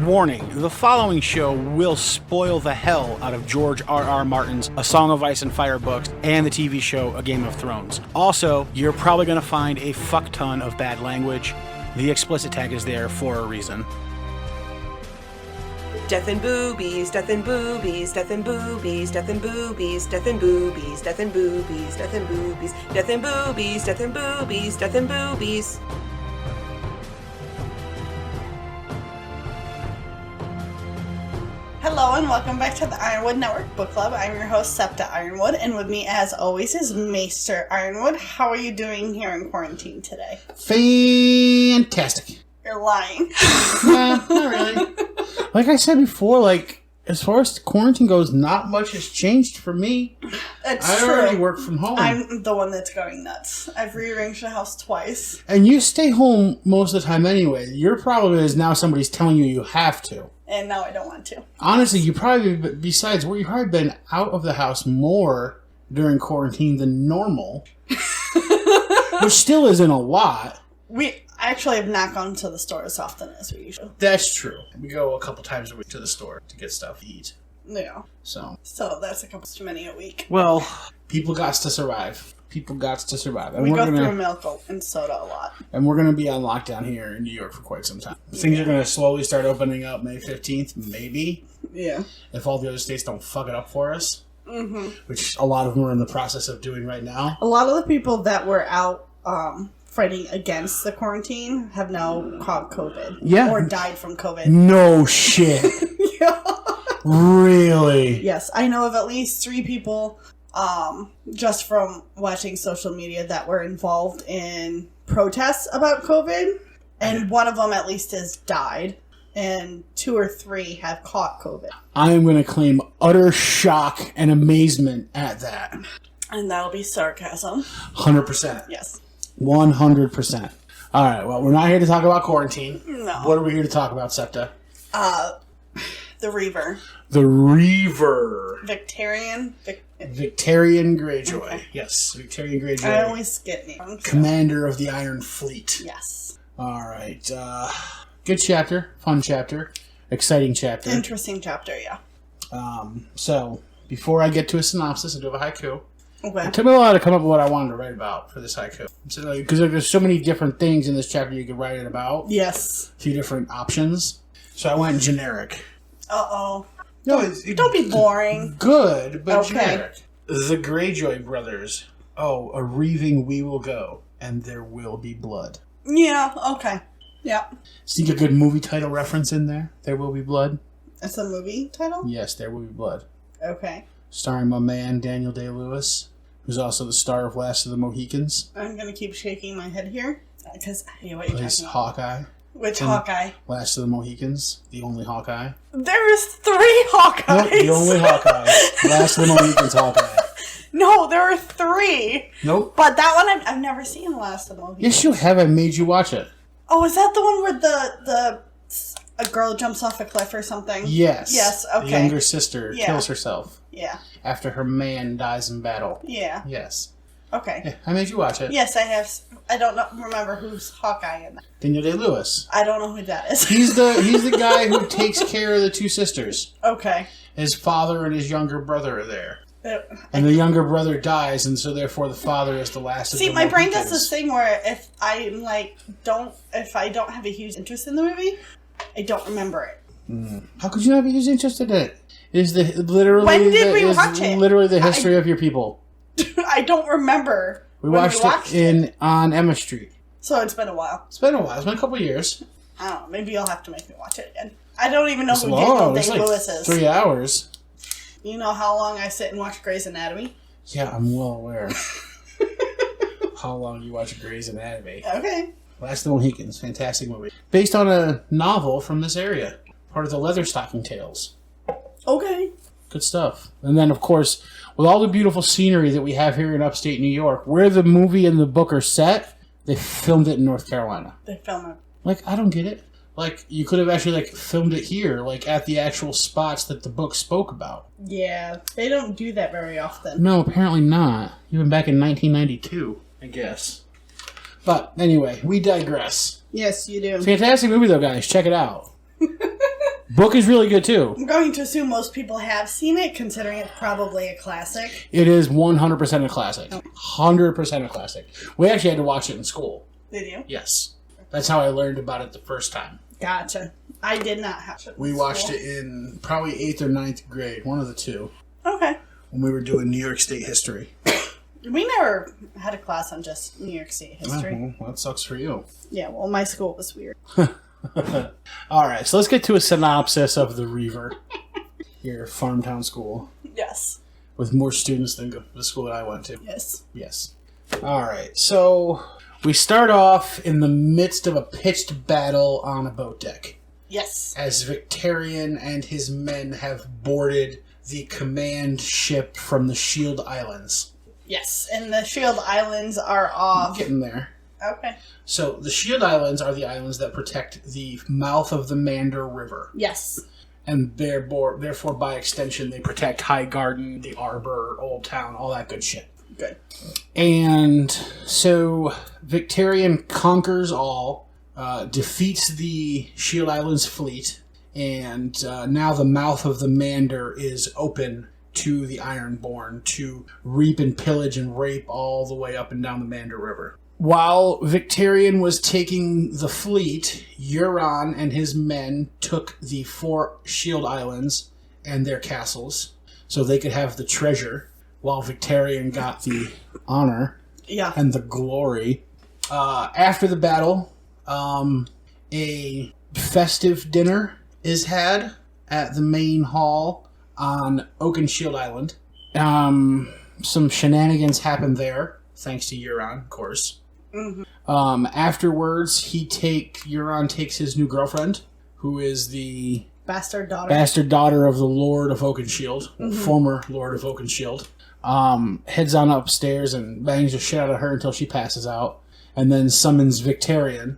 Warning, the following show will spoil the hell out of George R.R. Martin's A Song of Ice and Fire books and the TV show A Game of Thrones. Also, you're probably going to find a fuck ton of bad language. The explicit tag is there for a reason. Death and boobies, death and boobies, death and boobies, death and boobies, death and boobies, death and boobies, death and boobies, death and boobies, death and boobies, death and boobies. Hello and welcome back to the Ironwood Network Book Club. I'm your host, Septa Ironwood, and with me, as always, is Maester Ironwood. How are you doing here in quarantine today? Fantastic. You're lying. Not really. Like I said before, as far as quarantine goes, not much has changed for me. It's true. I already work from home. I'm the one that's going nuts. I've rearranged the house twice. And you stay home most of the time anyway. Your problem is now somebody's telling you you have to. And now I don't want to. Honestly, you've probably been out of the house more during quarantine than normal. Which still isn't a lot. We actually have not gone to the store as often as we usually. That's true. We go a couple times a week to the store to get stuff to eat. Yeah. So that's a couple too many a week. Well, people got to survive. And we go through milk and soda a lot. And we're going to be on lockdown here in New York for quite some time. Things are going to slowly start opening up May 15th, maybe. Yeah. If all the other states don't fuck it up for us. Mm-hmm. Which a lot of them are in the process of doing right now. A lot of the people that were out fighting against the quarantine have now caught COVID. Yeah. Or died from COVID. No shit. Yeah. Really? Yes. I know of at least 3 people, just from watching social media, that were involved in protests about COVID. And one of them at least has died. And 2 or 3 have caught COVID. I am going to claim utter shock and amazement at that. And that'll be sarcasm. 100%. Yes. 100%. All right, well, we're not here to talk about quarantine. No. What are we here to talk about, Septa? The Reaver. The Reaver. Victarion Greyjoy. Okay. Yes, Victarion Greyjoy. I always get names. Commander of the Iron Fleet. Yes. All right. Good chapter. Fun chapter. Exciting chapter. Interesting chapter, yeah. So, before I get to a synopsis, I do have a haiku. Okay. It took me a while to come up with what I wanted to write about for this haiku. Because there's so many different things in this chapter you could write it about. Yes. A few different options. So I went generic. Uh-oh. No, Don't be boring. Good, but okay. Generic. The Greyjoy brothers. Oh, a reaving we will go, and there will be blood. Yeah, okay. Yeah. Sneak a good movie title reference in there. There will be blood. That's a movie title? Yes, There Will Be Blood. Okay. Starring my man, Daniel Day-Lewis, who's also the star of Last of the Mohicans. I'm going to keep shaking my head here, because I know what you're Plays talking about. Hawkeye. Which Hawkeye? Last of the Mohicans. The only Hawkeye. There's 3 Hawkeyes! Nope, the only Hawkeye. Last of the Mohicans Hawkeye. No, there are 3! Nope. But that one, I've never seen Last of the Mohicans. Yes, you have. I made you watch it. Oh, is that the one where a girl jumps off a cliff or something? Yes. Yes, okay. The younger sister kills herself. Yeah. After her man dies in battle. Yeah. Yes. Okay. Yeah, I made you watch it. Yes, I have. I don't remember who's Hawkeye in that. Daniel Day-Lewis. I don't know who that is. He's the guy who takes care of the 2 sisters. Okay. His father and his younger brother are there. And the younger brother dies, and so therefore the father is the last of the my brain does Mohicans. this thing where if I don't have a huge interest in the movie, I don't remember it. How could you not be interested in it? It is literally when did we watch it? Literally the history of your people. I don't remember. We watched it on Emma Street. So it's been a while. It's been a while. It's been a couple of years. I don't know. Maybe you'll have to make me watch it again. I don't even know who Daniel Daniel Day-Lewis is. 3 hours. You know how long I sit and watch Grey's Anatomy? Yeah, I'm well aware. How long you watch Grey's Anatomy. Okay. Last of the Mohicans. Fantastic movie. Based on a novel from this area. Part of the Leatherstocking Tales. Okay. Good stuff. And then, of course, with all the beautiful scenery that we have here in upstate New York, where the movie and the book are set, they filmed it in North Carolina. They film it. I don't get it. You could have actually, filmed it here, at the actual spots that the book spoke about. Yeah, they don't do that very often. No, apparently not. Even back in 1992, I guess. But, anyway, we digress. Yes, you do. Fantastic movie, though, guys. Check it out. Book is really good, too. I'm going to assume most people have seen it, considering it's probably a classic. It is 100% a classic. 100% a classic. We actually had to watch it in school. Did you? Yes. That's how I learned about it the first time. Gotcha. I did not have it. We watched it in probably 8th or 9th grade, one of the two, Okay. when we were doing New York State history. We never had a class on just New York State history. Well, that sucks for you. Yeah, well, my school was weird. All right, so let's get to a synopsis of the Reaver, your farmtown school, Yes. with more students than the school that I went to. Yes. Yes. All right, so we start off in the midst of a pitched battle on a boat deck, Yes. as Victarion and his men have boarded the command ship from the Shield Islands. Yes, and the Shield Islands are off. Getting there. Okay. So the Shield Islands are the islands that protect the mouth of the Mander River. Yes. And therefore, by extension, they protect High Garden, the Arbor, Old Town, all that good shit. Good. And so Victarion conquers all, defeats the Shield Islands fleet, and now the mouth of the Mander is open to the Ironborn to reap and pillage and rape all the way up and down the Mander River. While Victarion was taking the fleet, Euron and his men took the 4 Shield Islands and their castles so they could have the treasure, while Victarion got the honor and the glory. After the battle, a festive dinner is had at the main hall on Oakenshield Island. Some shenanigans happen there, thanks to Euron, of course. Mm-hmm. Afterwards, Euron takes his new girlfriend, who is the bastard daughter of the Lord of Oakenshield, former Lord of Oakenshield. Heads on upstairs and bangs the shit out of her until she passes out, and then summons Victarion.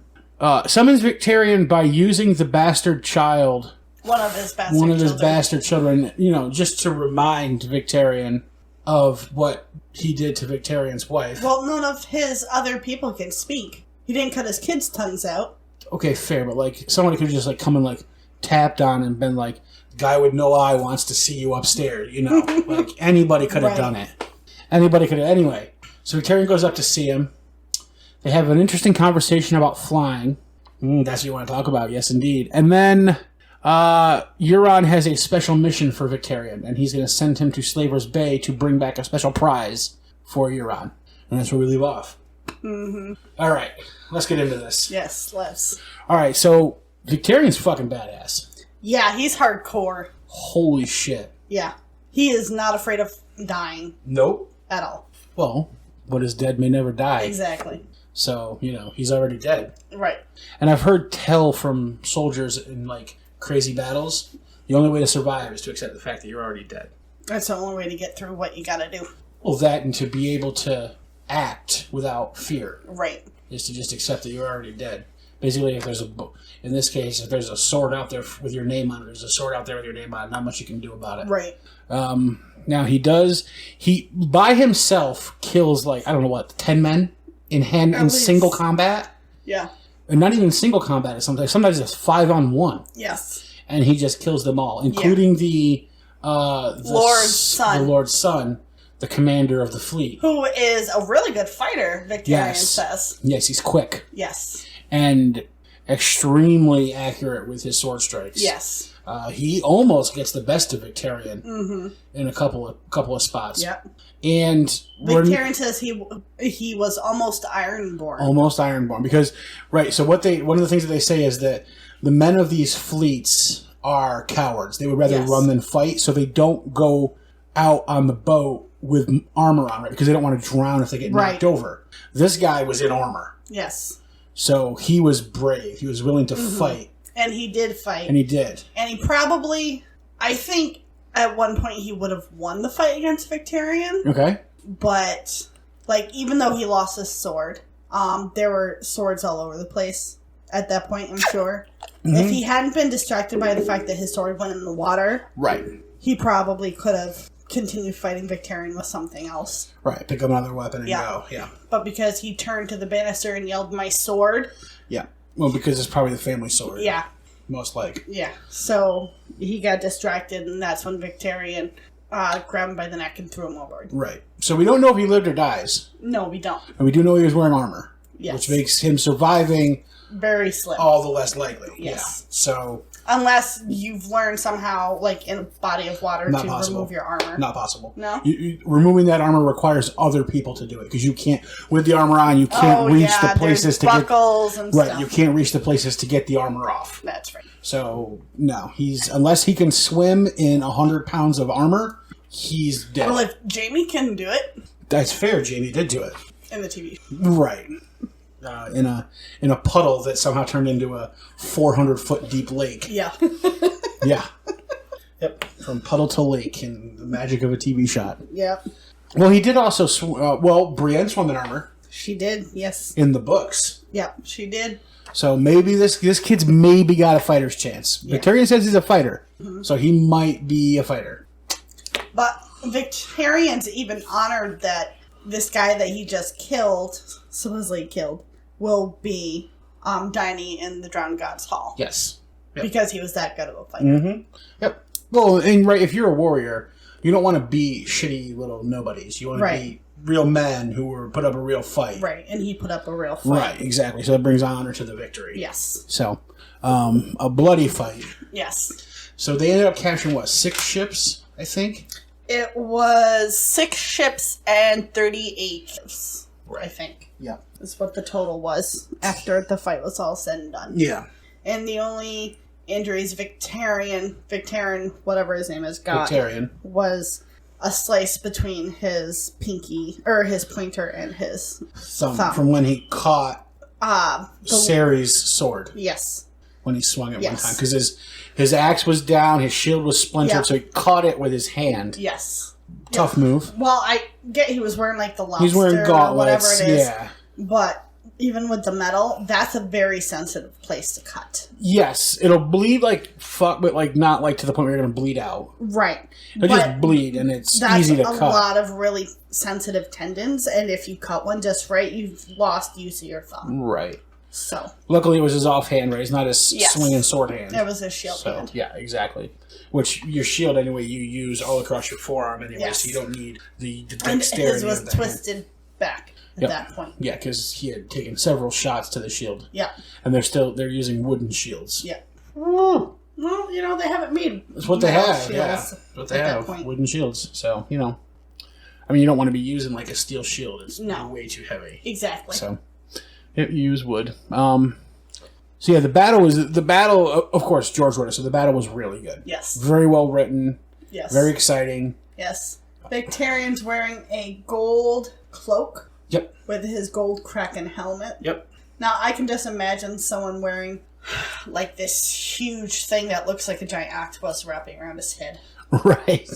Summons Victarion by using the bastard child. One of his bastard children, just to remind Victarion of what he did to Victarion's wife. Well, none of his other people can speak. He didn't cut his kids' tongues out. Okay, fair, but somebody could have just come and tapped on and been like, "Guy with no eye wants to see you upstairs," anybody could have done it. Anybody could have. Anyway, so Victarion goes up to see him. They have an interesting conversation about flying. That's what you want to talk about, yes indeed. And then Euron has a special mission for Victarion, and he's going to send him to Slaver's Bay to bring back a special prize for Euron. And that's where we leave off. Mm-hmm. All right, let's get into this. Yes, let's. All right, so Victarion's fucking badass. Yeah, he's hardcore. Holy shit. Yeah. He is not afraid of dying. Nope. At all. Well, what is dead may never die. Exactly. So, he's already dead. Right. And I've heard tell from soldiers in, crazy battles, the only way to survive is to accept the fact that you're already dead. That's the only way to get through what you gotta do. Well, that and to be able to act without fear. Right. Is to just accept that you're already dead. Basically, if there's in this case, if there's a sword out there with your name on it, there's a sword out there with your name on it, not much you can do about it. Right. Now, he by himself kills, 10 men in single combat? Yeah. And not even single combat, sometimes it's 5-on-1. Yes. And he just kills them all, including the Lord's son. The Lord's son, the commander of the fleet. Who is a really good fighter, Victarion says. Yes, he's quick. Yes. And extremely accurate with his sword strikes. Yes. He almost gets the best of Victarion in a couple of spots. Yep. And Victarion says he was almost Ironborn. Almost Ironborn, because so one of the things that they say is that the men of these fleets are cowards. They would rather run than fight, so they don't go out on the boat with armor on, right? Because they don't want to drown if they get knocked over. This guy was in armor. Yes. So he was brave. He was willing to fight. And he did fight. And he did. And he probably, I think, at one point he would have won the fight against Victarion. Okay. But, even though he lost his sword, there were swords all over the place at that point, I'm sure. Mm-hmm. If he hadn't been distracted by the fact that his sword went in the water, right, he probably could have continued fighting Victarion with something else. Right, pick up another weapon and go. Yeah. But because he turned to the banister and yelled, "My sword!" Yeah. Well, because it's probably the family sword. Yeah. most like. Yeah. So he got distracted, and that's when Victarion grabbed him by the neck and threw him overboard. Right. So we don't know if he lived or dies. No, we don't. And we do know he was wearing armor. Yes. Which makes him surviving very slim. all the less likely. Yes. Yeah. So... Unless you've learned somehow, like in a body of water, Not to possible. remove your armor. Not possible. No? Removing that armor requires other people to do it. Because you can't... With the armor on, you can't reach the places to get... buckles and stuff. Right. You can't reach the places to get the armor off. That's right. So, no. Unless he can swim in 100 pounds of armor, he's dead. Well, if Jamie can do it... That's fair. Jamie did do it. In the TV. Right. In a puddle that somehow turned into a 400-foot deep lake. Yeah. Yeah. Yep. From puddle to lake in the magic of a TV shot. Yep. Well, he did also Brienne swam in armor. She did, yes. In the books. Yep, she did. So maybe this kid's maybe got a fighter's chance. Yeah. Victarion says he's a fighter. Mm-hmm. So he might be a fighter. But Victarion's even honored that this guy that he just supposedly killed, will be dining in the Drowned Gods Hall. Yes. Yep. Because he was that good of a fighter. Mm-hmm. Yep. Well, and if you're a warrior, you don't want to be shitty little nobodies. You want to be real men who were put up a real fight. Right, and he put up a real fight. Right, exactly. So that brings honor to the victory. Yes. So, a bloody fight. Yes. So they ended up capturing, 6 ships, I think? It was 6 ships and 38 ships, I think. Yeah. Is what the total was after the fight was all said and done. Yeah. And the only injuries Victarion, whatever his name is, got was a slice between his pinky, or his pointer and his thumb. From when he caught Ceri's sword. Yes. When he swung it one time. Because his axe was down, his shield was splintered, so he caught it with his hand. Yes. Tough move. Well, I get he was wearing like the lobster, he's wearing gauntlets, or whatever it is. Yeah. But even with the metal, that's a very sensitive place to cut. Yes, it'll bleed like fuck, but like not like to the point where you're gonna bleed out. Right. It'll just bleed, and it's easy to cut. That's a lot of really sensitive tendons, and if you cut one just right, you've lost use of your thumb. Right. So. Luckily, it was his offhand raise, not his swinging sword hand. It was his shield hand. Yeah, exactly. Which your shield, anyway, you use all across your forearm anyway, so you don't need the dexterity. And his was twisted back at that point. Yeah, because he had taken several shots to the shield. Yeah. And they're using wooden shields. Yeah. Woo. Well, they haven't made. That's what they have. Shields that's what they have. Wooden shields. So you don't want to be using like a steel shield. It's way too heavy. Exactly. So you use wood. So yeah, the battle. Of course, George wrote it, so the battle was really good. Yes. Very well written. Yes. Very exciting. Yes. Victarion's wearing a gold cloak. Yep. With his gold kraken helmet. Yep. Now, I can just imagine someone wearing, like, this huge thing that looks like a giant octopus wrapping around his head. Right.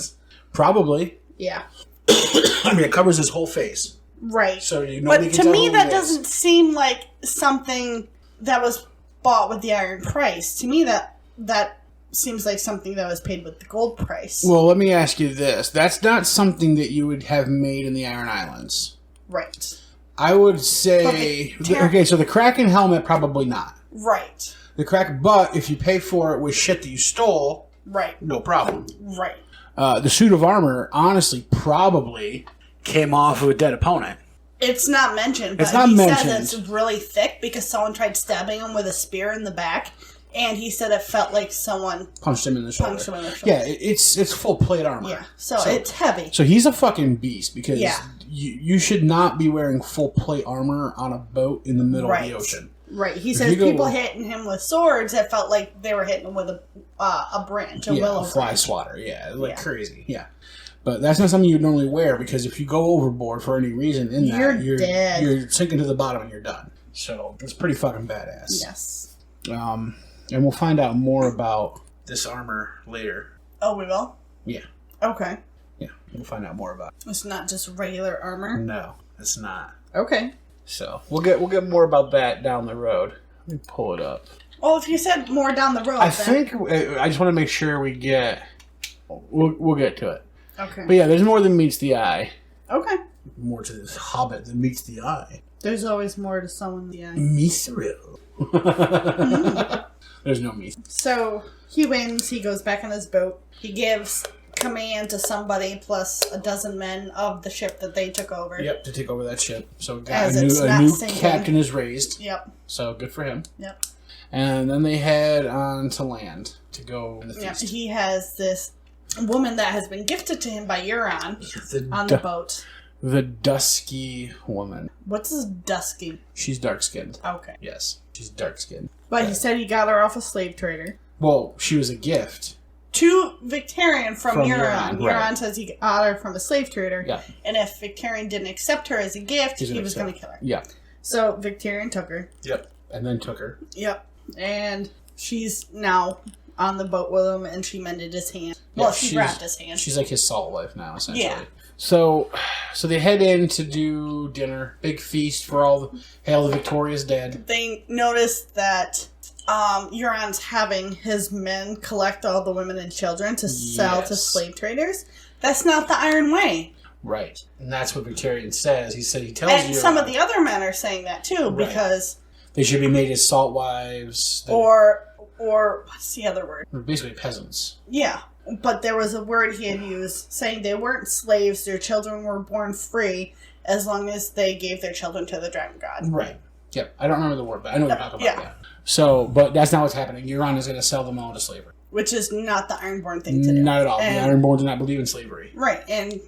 Probably. Yeah. I mean, it covers his whole face. Right. So but to me, that doesn't seem like something that was bought with the iron price. To me, that seems like something that was paid with the gold price. Well, let me ask you this. That's not something that you would have made in the Iron Islands. Right. I would say... Okay, so the Kraken helmet, probably not. Right. But if you pay for it with shit that you stole... Right. No problem. Right. The suit of armor, honestly, probably came off of a dead opponent. It's not mentioned, but he says it's really thick because someone tried stabbing him with a spear in the back, and he said it felt like someone punched him in the shoulder. Yeah, it's full plate armor. Yeah, so it's heavy. So he's a fucking beast because you should not be wearing full plate armor on a boat in the middle of the ocean. Right. He says people hitting him with swords, it felt like they were hitting him with a branch, a willow branch. Fly swatter, crazy. Yeah. But that's not something you'd normally wear because if you go overboard for any reason in that, you're dead. You're sinking to the bottom and you're done. So it's pretty fucking badass. Yes. And we'll find out more about this armor later. Oh, we will? Yeah. Okay. Yeah, we'll find out more about it. It's not just regular armor? No, it's not. Okay. So we'll get more about that down the road. Let me pull it up. Well, if you said more down the road, I just want to make sure we get. We'll get to it. Okay. But yeah, there's more than meets the eye. Okay. More to this hobbit than meets the eye. There's always more to someone in the eye. Mithril. There's no me. So he wins. He goes back on his boat. He gives command to somebody plus a dozen men of the ship that they took over. Yep, to take over that ship. So As a it's new not sinking. captain is raised. Yep. So good for him. Yep. And then they head on to land to go in the Yep. feast. He has this woman that has been gifted to him by Euron on the boat. The dusky woman. What's this dusky? She's dark-skinned. Okay. Yes, she's dark-skinned. But he said he got her off a slave trader. Well, she was a gift. To Victarion from Euron. Euron, right. Euron says he got her from a slave trader. Yeah. And if Victarion didn't accept her as a gift, he was going to kill her. Yeah. So Victarion took her. Yep. And then took her. Yep. And she's now on the boat with him, and she mended his hand. Well, she wrapped his hand. She's like his salt wife now, essentially. Yeah. So they head in to do dinner. Big feast for all the Hail the Victorious dead. They noticed that Euron's having his men collect all the women and children to sell to slave traders. That's not the Iron Way. Right. And that's what Victarion says. He tells And Euron, some of the other men are saying that too, Right. because... they should be made as salt wives. Or what's the other word? They're basically peasants. Yeah. But there was a word he had used saying they weren't slaves, their children were born free as long as they gave their children to the dragon god. Right. Yep. I don't remember the word, but I know what you're talking about. Yeah. So, but that's not what's happening. Euron is going to sell them all to slavery. Which is not the Ironborn thing to do. Not at all. And, the Ironborn do not believe in slavery. right. And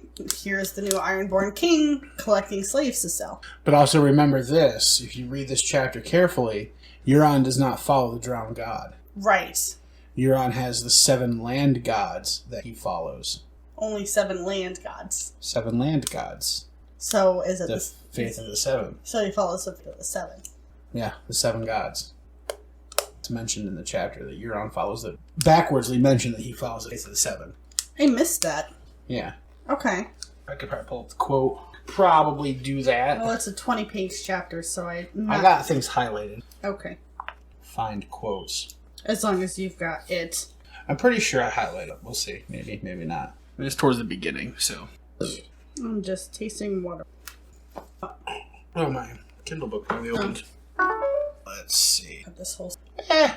here's the new Ironborn king collecting slaves to sell. But also remember this. If you read this chapter carefully, Euron does not follow the drowned god. Right. Euron has the 7 land gods that he follows. Only 7 land gods. 7 land gods. So is it The faith of the 7. So he follows the faith of the 7. Yeah, the 7 gods. It's mentioned in the chapter that Euron follows the... backwardsly mentioned that he follows the faith of the 7. I missed that. Yeah. Okay. I could probably pull up the quote. Probably do that. Well, it's a 20-page chapter, so I got things highlighted. Okay. Find quotes. As long as you've got it. I'm pretty sure I highlighted it. We'll see. Maybe, maybe not. It's towards the beginning, so... I'm just tasting water. Oh, my Kindle book finally opened. Let's see. This whole...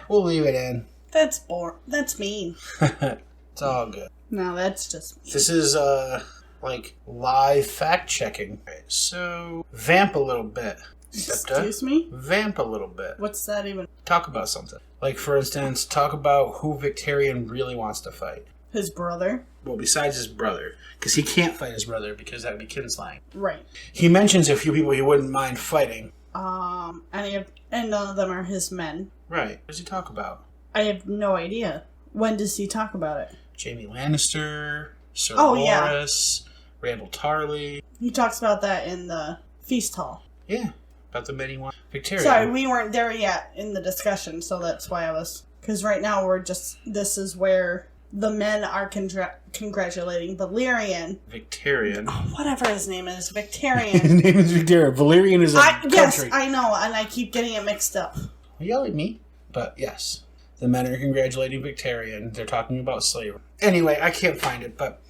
We'll leave it in. That's boring. That's mean. It's all good. No, that's just mean. This is, like, live fact-checking. Okay, so, vamp a little bit. Septa. Excuse me? Vamp a little bit. What's that even? Talk about something. Like, for instance, talk about who Victarion really wants to fight. His brother? Well, besides his brother. Because he can't fight his brother because that would be kinslaying. Right. He mentions a few people he wouldn't mind fighting. And none of them are his men. Right. What does he talk about? I have no idea. When does he talk about it? Jaime Lannister, Sir yeah. Loras, Randall Tarley. He talks about that in the feast hall. Yeah. About the men he wants. Victarion. Sorry, we weren't there yet in the discussion, so that's why I was... Because right now we're just... This is where the men are congratulating Valyrian. Victarion. Whatever his name is. His Victarion. name is Victarion. Valyrian is a country. Yes, I know, and I keep getting it mixed up. Yell at me. But yes. The men are congratulating Victarion. They're talking about slavery. Anyway, I can't find it, but...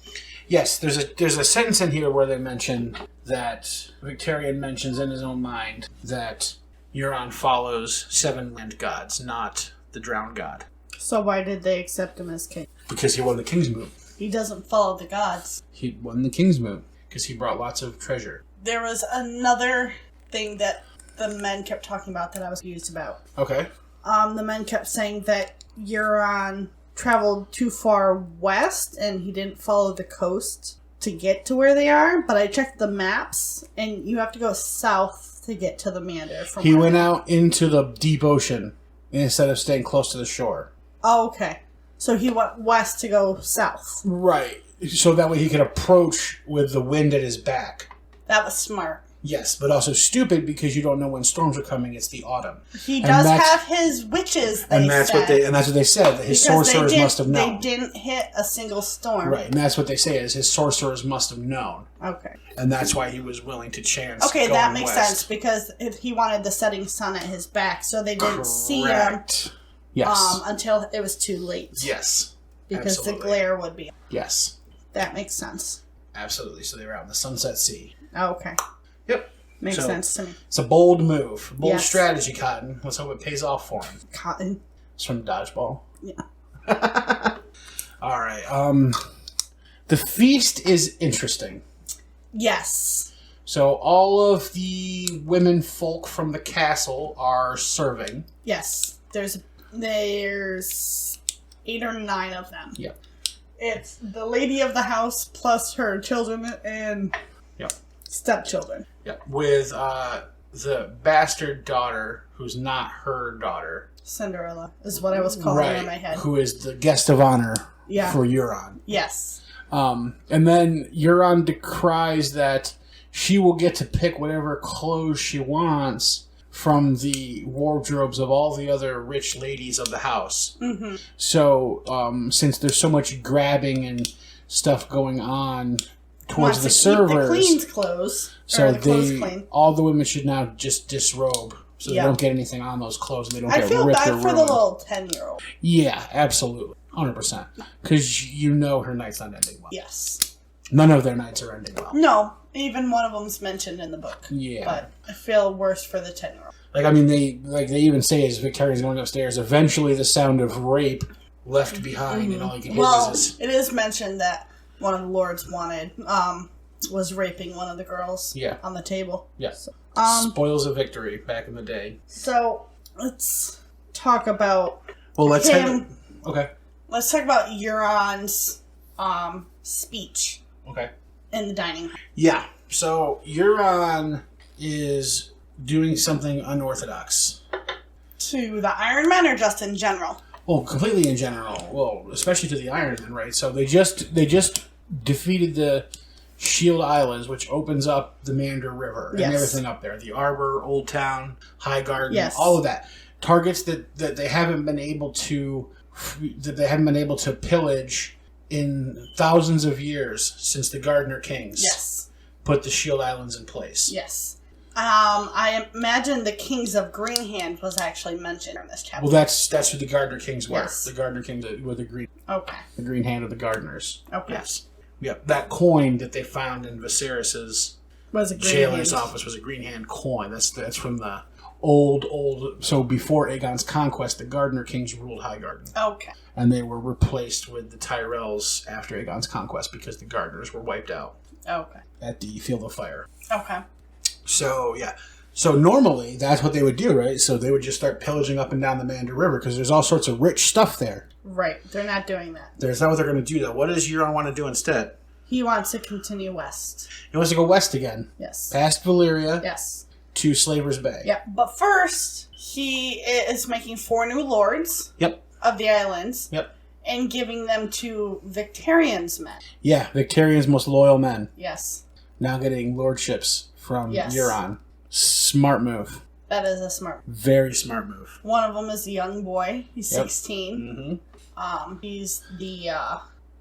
Yes, there's a sentence in here where they mention that Victarion mentions in his own mind that Euron follows 7 land gods, not the drowned god. So why did they accept him as king? Because he won the King's Moot. He doesn't follow the gods. He won the King's Moot because he brought lots of treasure. There was another thing that the men kept talking about that I was confused about. Okay. The men kept saying that Euron traveled too far west and he didn't follow the coast to get to where they are, but I checked the maps and you have to go south to get to the Mander. He went out into the deep ocean instead of staying close to the shore. Oh, okay. So he went west to go south. Right. So that way he could approach with the wind at his back. That was smart. Yes, but also stupid because you don't know when storms are coming. It's the autumn. He does have his witches, and that's what they said. That his sorcerers must have known. They didn't hit a single storm. Right, and that's what they say is his sorcerers must have known. Okay. And that's why he was willing to chance. Okay, going that makes west. sense because if he wanted the setting sun at his back, so they didn't see him. Yes. Until it was too late. Yes. Because absolutely. the glare would be. Yes. That makes sense. Absolutely. So they were out in the Sunset Sea. Okay. Yep. Makes sense to me. It's a bold move. Bold Yes. strategy, Cotton. Let's hope it pays off for him. Cotton. It's from Dodgeball. Yeah. All right. The feast is interesting. Yes. So all of the women folk from the castle are serving. Yes. There's 8 or 9 of them. Yep. It's the lady of the house plus her children and stepchildren. Yep. With the bastard daughter, who's not her daughter. Cinderella is what I was calling her in my head. Who is the guest of honor for Euron. Yes. And then Euron decries that she will get to pick whatever clothes she wants from the wardrobes of all the other rich ladies of the house. Mm-hmm. So, since there's so much grabbing and stuff going on towards the servers, the cleaned clothes. So clean. all the women should now just disrobe, so they don't get anything on those clothes, and they don't get ripped or ruined. I feel bad for the little 10-year-old. Yeah, absolutely, 100%, because you know her night's not ending well. Yes. None of their nights are ending well. No, even one of them's mentioned in the book. Yeah, but I feel worse for the 10-year-old. Like, I mean, they even say as Victarion's going upstairs, eventually the sound of rape left behind, and all you can hear is... it is mentioned that one of the lords was raping one of the girls on the table. Yeah. So, spoils of victory back in the day. So, let's talk about Let's him. Okay. Let's talk about Euron's speech. Okay. In the dining hall. Yeah. So, Euron is doing something unorthodox. To the Iron Men or just in general? Well, completely in general. Well, especially to the Iron Men, right? So they just defeated the Shield Islands, which opens up the Mander River and everything up there. The Arbor, Old Town, High Garden, all of that. Targets that they haven't been able to pillage in thousands of years since the Gardener Kings put the Shield Islands in place. Yes. I imagine the Kings of Greenhand was actually mentioned in this chapter. Well, that's who the Gardener Kings were. Yes. The Gardener Kings were the green. Okay. The green hand of the Gardeners. Okay. Yes. Yep. That coin that they found in Viserys's jailer's office was a green hand coin. That's from the old. So before Aegon's conquest, the Gardener Kings ruled High Garden. Okay. And they were replaced with the Tyrells after Aegon's conquest because the Gardeners were wiped out. Okay. At the Field of Fire. Okay. So, yeah. So, normally, that's what they would do, right? So, they would just start pillaging up and down the Mander River because there's all sorts of rich stuff there. Right. They're not doing that. That's not what they're going to do, though. What does Euron want to do instead? He wants to continue west. He wants to go west again. Yes. Past Valyria. Yes. To Slaver's Bay. Yeah. But first, he is making 4 new lords. Yep. Of the islands. Yep. And giving them to Victarion's men. Yeah. Victarion's most loyal men. Yes. Now getting lordships from Euron. Smart move. That is a smart move. Very smart move. One of them is a young boy. He's 16. Mm-hmm. He's the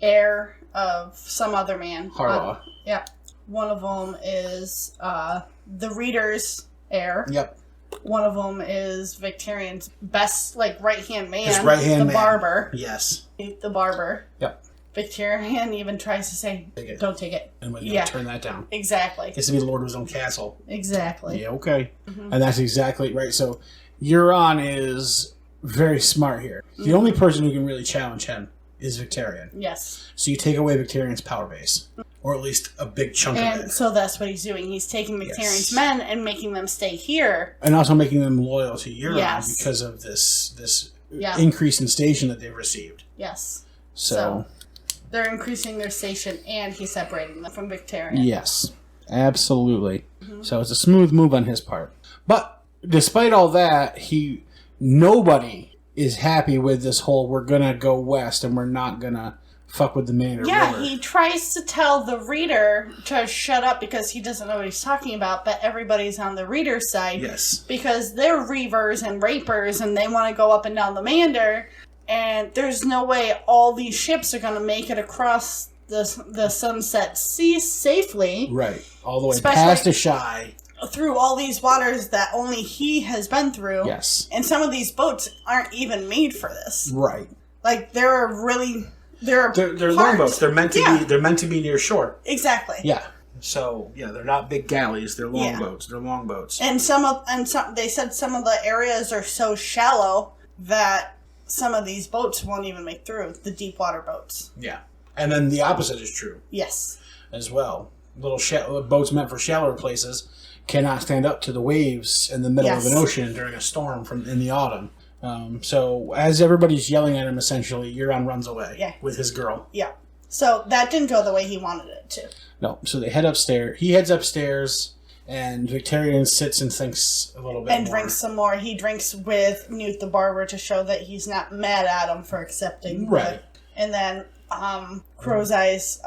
heir of some other man. Harlaw. Yep. One of them is the Reader's heir. Yep. One of them is Victarion's best, right-hand man. His right-hand man. The barber. Yes. The barber. Yep. Victarion even tries to say, don't take it. And when you turn that down. Exactly. Gets to be the lord of his own castle. Exactly. Yeah, okay. Mm-hmm. And that's exactly right. So, Euron is very smart here. The only person who can really challenge him is Victarion. Yes. So you take away Victarion's power base. Or at least a big chunk of it. And so that's what he's doing. He's taking Victarion's men and making them stay here. And also making them loyal to Euron because of this increase in station that they've received. Yes. So they're increasing their station and he's separating them from Victarion. Yes. Absolutely. Mm-hmm. So it's a smooth move on his part. But despite all that, nobody is happy with this whole we're gonna go west and we're not gonna fuck with the Mander River. Yeah, he tries to tell the Reader to shut up because he doesn't know what he's talking about, but everybody's on the Reader's side. Yes. Because they're reavers and rapers and they want to go up and down the Mander, and there's no way all these ships are going to make it across the Sunset Sea safely. Right. All the way past Ashai. Through all these waters that only he has been through. Yes. And some of these boats aren't even made for this. Right. They're longboats. They're meant to be near shore. Exactly. Yeah. So they're not big galleys. They're longboats. They're longboats. And they said some of the areas are so shallow that some of these boats won't even make through, the deep water boats. Yeah. And then the opposite is true. Yes. As well. Little boats meant for shallower places cannot stand up to the waves in the middle of an ocean during a storm in the autumn. So as everybody's yelling at him, essentially, Euron runs away with his girl. Yeah. So that didn't go the way he wanted it to. No. So they head upstairs. He heads upstairs, and Victarion sits and thinks a little bit and more. drinks some more. He drinks with Newt the barber to show that he's not mad at him for accepting. Right. And then Crow's Eye's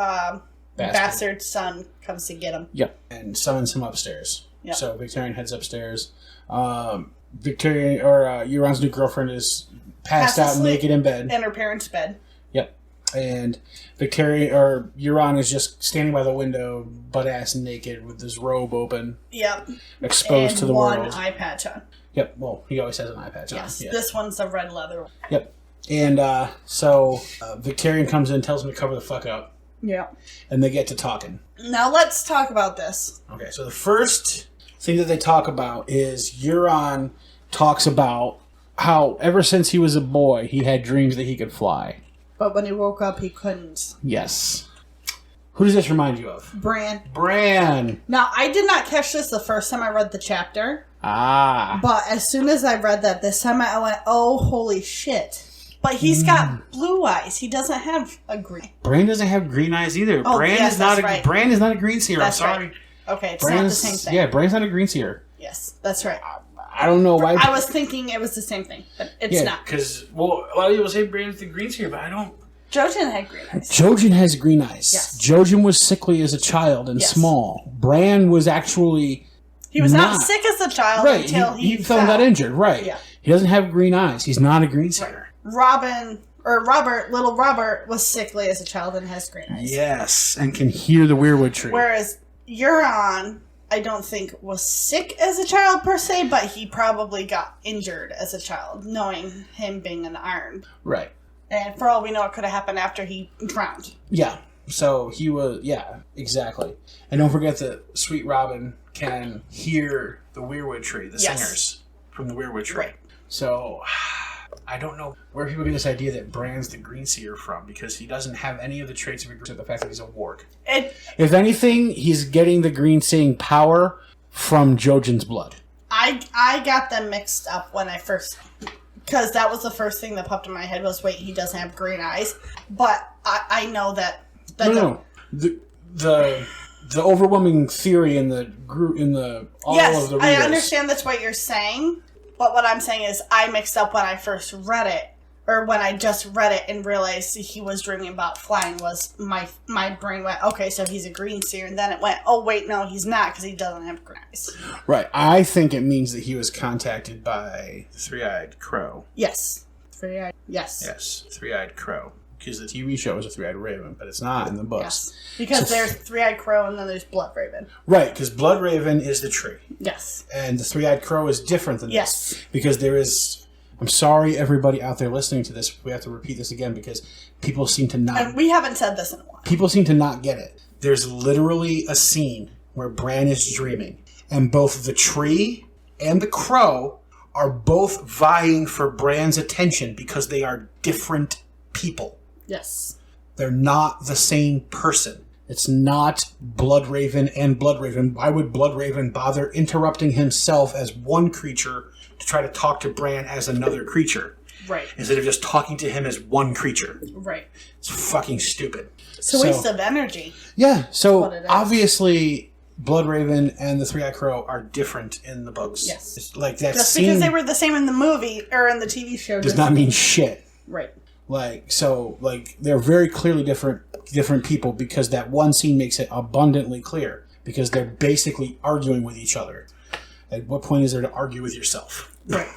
bastard son comes to get him. Yep. And summons him upstairs. Yep. So Victarion heads upstairs. Euron's new girlfriend is passed out naked in bed. In her parents' bed. Yep. And Euron is just standing by the window, butt-ass naked, with his robe open. Yep. Exposed to the world. And one eye patch on. Yep. Well, he always has an eye patch on. Yes. Yeah. This one's a red leather one. Yep. And so Victarion comes in and tells him to cover the fuck up. Yeah. And they get to talking. Now let's talk about this. Okay, so the first thing that they talk about is Euron talks about how ever since he was a boy, he had dreams that he could fly. But when he woke up, he couldn't. Yes. Who does this remind you of? Bran. Now, I did not catch this the first time I read the chapter. Ah. But as soon as I read that this time, I went, oh, holy shit. But he's got blue eyes. He doesn't have a green. Bran doesn't have green eyes either. Oh, Bran yes, is not right. Bran is not a green seer. That's I'm sorry. Right. Okay, it's not the same thing. Yeah, Bran's not a green seer. Yes, that's right. I don't know why. I was thinking it was the same thing, but it's not. Because, a lot of people say Bran's the green seer, but I don't. Jojen had green eyes. Jojen has green eyes. Yes. Jojen was sickly as a child and small. Bran was actually... He was not sick as a child until he fell and got injured. Right. Yeah. He doesn't have green eyes. He's not a green seer. Right. Little Robert was sickly as a child and has green eyes. Yes, and can hear the weirwood tree. Whereas Euron, I don't think was sick as a child per se, but he probably got injured as a child, knowing him being an iron. Right. And for all we know, it could have happened after he drowned. Yeah. So he was, exactly. And don't forget that Sweet Robin can hear the weirwood tree, the singers from the weirwood tree. Right. So I don't know where people get this idea that Bran's the green seer from, because he doesn't have any of the traits of a green seer, the fact that he's a warg. If anything, he's getting the green seeing power from Jojen's blood. I got them mixed up when I first... Because that was the first thing that popped in my head was, wait, he doesn't have green eyes. But I know that... No. The overwhelming theory in the group, of the readers. I understand that's what you're saying. But what I'm saying is I mixed up when I first read it. Or when I just read it and realized he was dreaming about flying, was my brain went, okay, so he's a green seer. And then it went, oh, wait, no, he's not, because he doesn't have green eyes. Right. I think it means that he was contacted by the Three-Eyed Crow. Yes. Three-Eyed, yes. Yes, Three-Eyed Crow. Because the TV show is a Three-Eyed Raven, but it's not in the books. Yes. Because there's Three-Eyed Crow and then there's Blood Raven. Right, because Blood Raven is the tree. Yes. And the Three-Eyed Crow is different than this. Because there is... I'm sorry, everybody out there listening to this. We have to repeat this again because people seem to not... And we haven't said this in a while. People seem to not get it. There's literally a scene where Bran is dreaming, and both the tree and the crow are both vying for Bran's attention because they are different people. Yes. They're not the same person. It's not Bloodraven and Bloodraven. Why would Bloodraven bother interrupting himself as one creature to try to talk to Bran as another creature? Right. Instead of just talking to him as one creature. Right. It's fucking stupid. It's a waste of energy. Yeah, so obviously Bloodraven and the Three-Eyed Crow are different in the books. Yes. It's like that Just scene because they were the same in the movie or in the TV show does not mean shit. Right. They're very clearly different people because that one scene makes it abundantly clear because they're basically arguing with each other. At what point is there to argue with yourself? Right.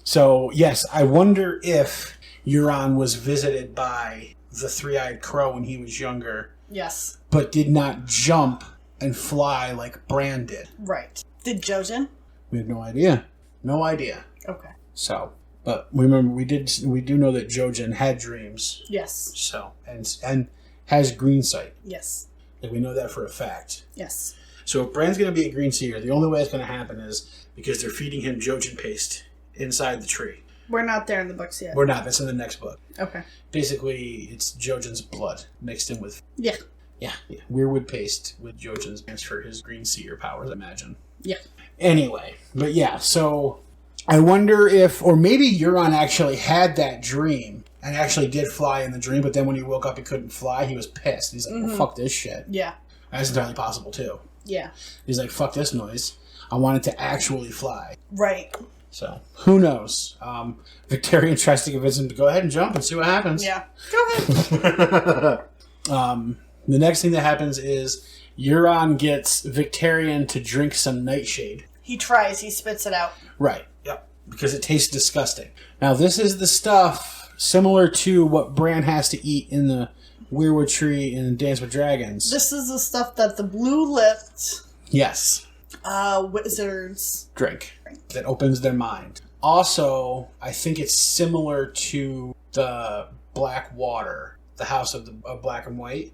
So, yes, I wonder if Euron was visited by the Three-Eyed Crow when he was younger. Yes. But did not jump and fly like Bran did. Right. Did Jojen? We have no idea. No idea. Okay. So, but remember, we do know that Jojen had dreams. Yes. So, and has green sight. Yes. Like, we know that for a fact. Yes. So if Bran's going to be a green seer, the only way it's going to happen is because they're feeding him Jojen paste inside the tree. We're not there in the books yet. We're not. That's in the next book. Okay. Basically, it's Jojen's blood mixed in with... Yeah. Yeah. Weirwood paste with Jojen's transfer his green seer powers, I imagine. Yeah. Anyway, but yeah, so I wonder if... Or maybe Euron actually had that dream and actually did fly in the dream, but then when he woke up he couldn't fly, he was pissed. He's like, well, fuck this shit. Yeah. That's entirely possible, too. Yeah. He's like, fuck this noise. I want it to actually fly. Right. So, who knows? Victarion tries to convince him to go ahead and jump and see what happens. Yeah. Go ahead. The next thing that happens is Euron gets Victarion to drink some nightshade. He tries. He spits it out. Right. Yep. Because it tastes disgusting. Now, this is the stuff similar to what Bran has to eat in the Weirwood Tree in Dance with Dragons. This is the stuff that the blue-lipped Yes. wizards drink. That opens their mind. Also, I think it's similar to the Black Water, the House of Black and White.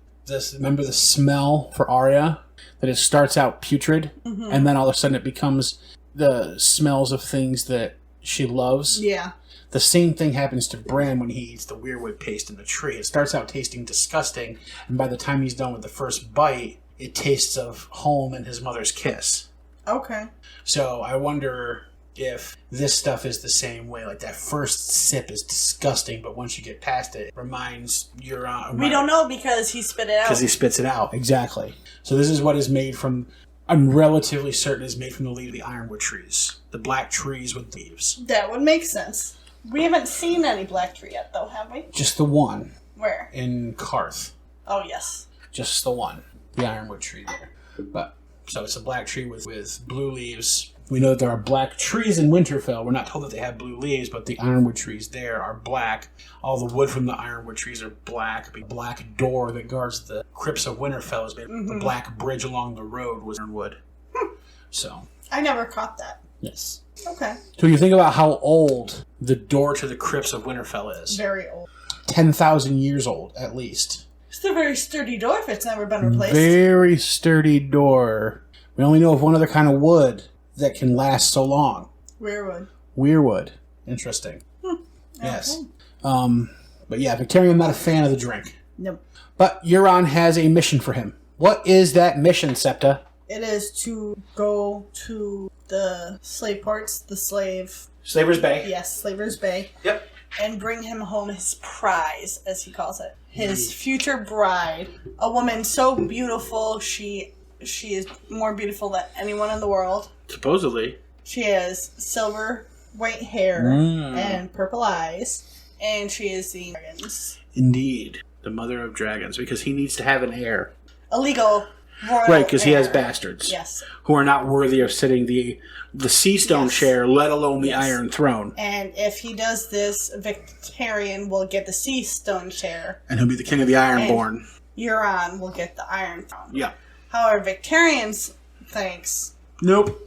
Remember the smell for Arya? That it starts out putrid, and then all of a sudden it becomes the smells of things that she loves. Yeah. The same thing happens to Bran when he eats the weirwood paste in the tree. It starts out tasting disgusting, and by the time he's done with the first bite, it tastes of home and his mother's kiss. Okay. So I wonder if this stuff is the same way. Like, that first sip is disgusting, but once you get past it, it reminds Euron... We don't know because he spit it out. Because he spits it out, exactly. So this is what is made from... I'm relatively certain is made from the leaves of the Ironwood trees. The black trees with leaves. That would make sense. We haven't seen any black tree yet, though, have we? Just the one. Where? In Karth. Oh, yes. Just the one. The Ironwood tree there. But, so it's a black tree with blue leaves. We know that there are black trees in Winterfell. We're not told that they have blue leaves, but the Ironwood trees there are black. All the wood from the Ironwood trees are black. A black door that guards the crypts of Winterfell is made. The black bridge along the road was Ironwood. So. I never caught that. Yes. Okay. So you think about how old the door to the crypts of Winterfell is. Very old. 10,000 years old, at least. It's a very sturdy door if it's never been replaced. Very sturdy door. We only know of one other kind of wood that can last so long. Weirwood. Weirwood. Interesting. Yes. Okay. But yeah, Victarion not a fan of the drink. Nope. But Euron has a mission for him. What is that mission, Septa? It is to go to the slave ports, the slave... Slaver's Bay. Yes, Slaver's Bay. Yep. And bring him home his prize, as he calls it. His future bride. A woman so beautiful, she is more beautiful than anyone in the world. Supposedly. She has silver, white hair, and purple eyes. And she is the dragons. Indeed. The mother of dragons, because he needs to have an heir. A legal royal Right, because he has heir. bastards. Yes. Who are not worthy of sitting the sea stone chair, let alone the Iron Throne. And if he does this, Victarion will get the sea stone chair. And he'll be the king of the Ironborn. Euron will get the Iron Throne. Yeah. However, Victarion's thinks, Nope.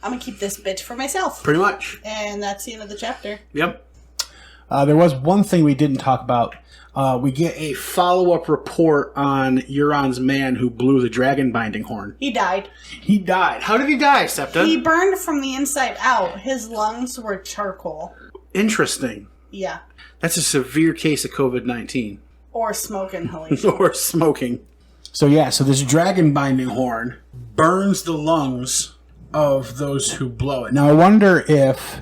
I'm going to keep this bitch for myself. Pretty much. And that's the end of the chapter. Yep. There was one thing we didn't talk about. We get a follow-up report on Euron's man who blew the dragon binding horn. He died. He died. How did he die, Septa? He burned from the inside out. His lungs were charcoal. Interesting. Yeah. That's a severe case of COVID-19. Or smoke inhalation. Or smoking. So this dragon binding horn burns the lungs of those who blow it. Now I wonder if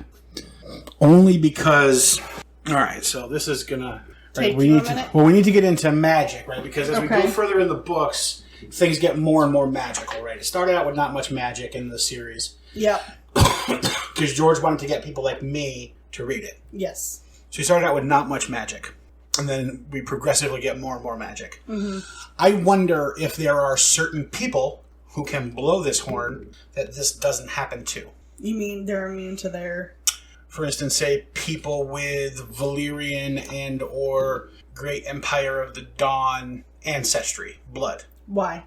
only because... Alright, so this is gonna... Take we you need a minute? we need to get into magic, right? Because as we Okay. go further in the books, things get more and more magical, right? It started out with not much magic in the series. Yep. Because George wanted to get people like me to read it. Yes. So we started out with not much magic. And then we progressively get more and more magic. Mm-hmm. I wonder if there are certain people who can blow this horn that this doesn't happen to. You mean they're immune to their... For instance, say people with Valyrian and or Great Empire of the Dawn ancestry, blood. Why?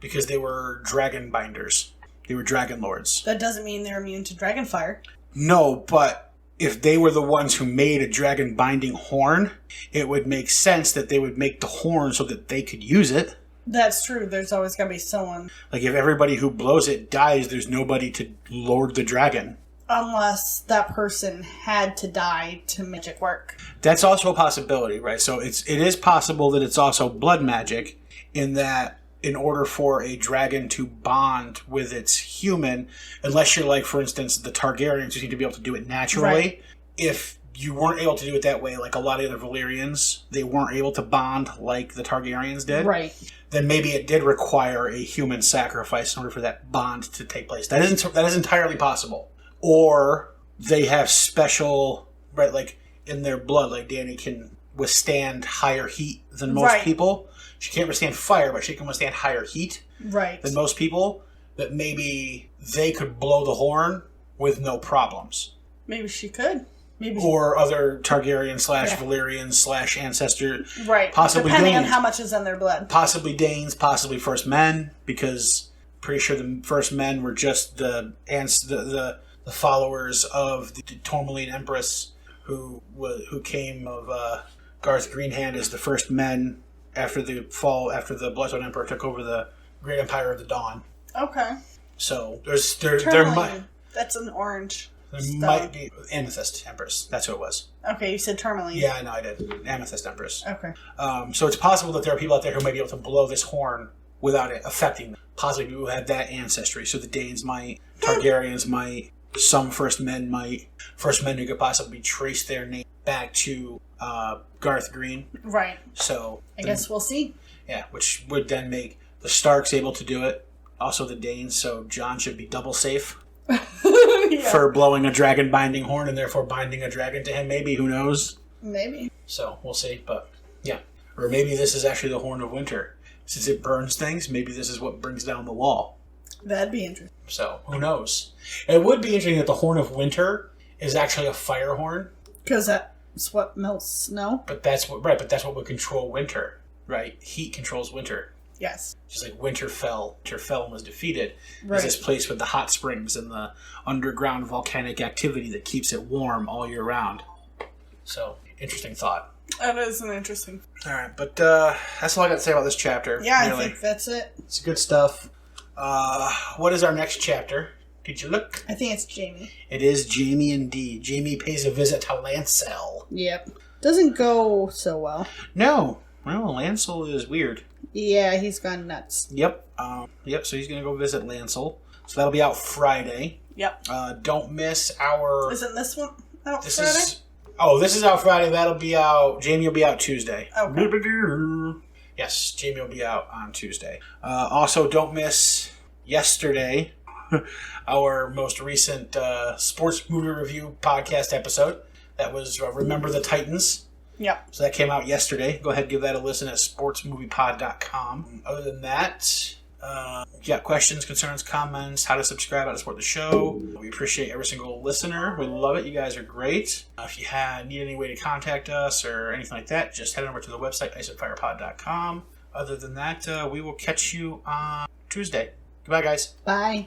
Because they were dragon binders. They were dragon lords. That doesn't mean they're immune to dragon fire. No, but if they were the ones who made a dragon binding horn, it would make sense that they would make the horn so that they could use it. That's true. There's always got to be someone. Like if everybody who blows it dies, there's nobody to lord the dragon. Unless that person had to die to magic work. That's also a possibility, right? So it is possible that it's also blood magic, in that in order for a dragon to bond with its human, unless you're like, for instance, the Targaryens who seem to be able to do it naturally, Right. If you weren't able to do it that way, like a lot of the other Valyrians, they weren't able to bond like the Targaryens did, Right. then maybe it did require a human sacrifice in order for that bond to take place. That is entirely possible. Or they have special, right, like in their blood, like Dany can withstand higher heat than most Right. people. She can't withstand fire, but she can withstand higher heat Right. than most people. That maybe they could blow the horn with no problems. Maybe she could. Maybe. Or other Targaryen / Valyrian / ancestor. Right. Possibly Depending Danes. on how much is in their blood. Possibly Danes, possibly First Men, because pretty sure the First Men were just the followers of the Tourmaline Empress who came of Garth Greenhand as the First Men after the Bloodstone Emperor took over the Great Empire of the Dawn. Okay. So there Tourmaline. might That's an orange. might be Amethyst Empress. That's who it was. Okay, you said tourmaline. Yeah, I know I did. Amethyst Empress. Okay. So it's possible that there are people out there who might be able to blow this horn without it affecting them. Possibly people who have that ancestry. So the Danes might, Targaryens might, some First Men might. First Men who could possibly trace their name back to Garth Green. Right. So I guess we'll see. Yeah, which would then make the Starks able to do it. Also the Danes, so Jon should be double safe for blowing a dragon binding horn and therefore binding a dragon to him, maybe. Who knows? Maybe. So we'll see, but yeah. Or maybe this is actually the Horn of Winter. Since it burns things, maybe this is what brings down the wall. That'd be interesting. So, who knows? It would be interesting that the Horn of Winter is actually a fire horn. Because that's what melts snow. But that's what would control winter, right? Heat controls winter. Yes. Just like Winterfell and was defeated. Right. Is this place with the hot springs and the underground volcanic activity that keeps it warm all year round. So, interesting thought. That is an interesting. All right, but that's all I got to say about this chapter. Yeah, really. I think that's it. It's good stuff. What is our next chapter? Did you look? I think it's Jamie. It is Jamie indeed. Jamie pays a visit to Lancel. Yep. Doesn't go so well. No. Well, Lancel is weird. Yeah, he's gone nuts. Yep. So he's going to go visit Lancel. So that'll be out Friday. Yep. Don't miss our... Isn't this one out This Friday? This is out Friday. That'll be out... Jamie will be out Tuesday. Okay. Yes, Jamie will be out on Tuesday. Also, don't miss yesterday, our most recent sports movie review podcast episode. That was Remember the Titans. Yep. So that came out yesterday. Go ahead and give that a listen at sportsmoviepod.com. Other than that, if you got questions, concerns, comments, how to subscribe, how to support the show, we appreciate every single listener. We love it. You guys are great. If you need any way to contact us or anything like that, just head over to the website, IceAndFirePod.com. Other than that, we will catch you on Tuesday. Goodbye, guys. Bye.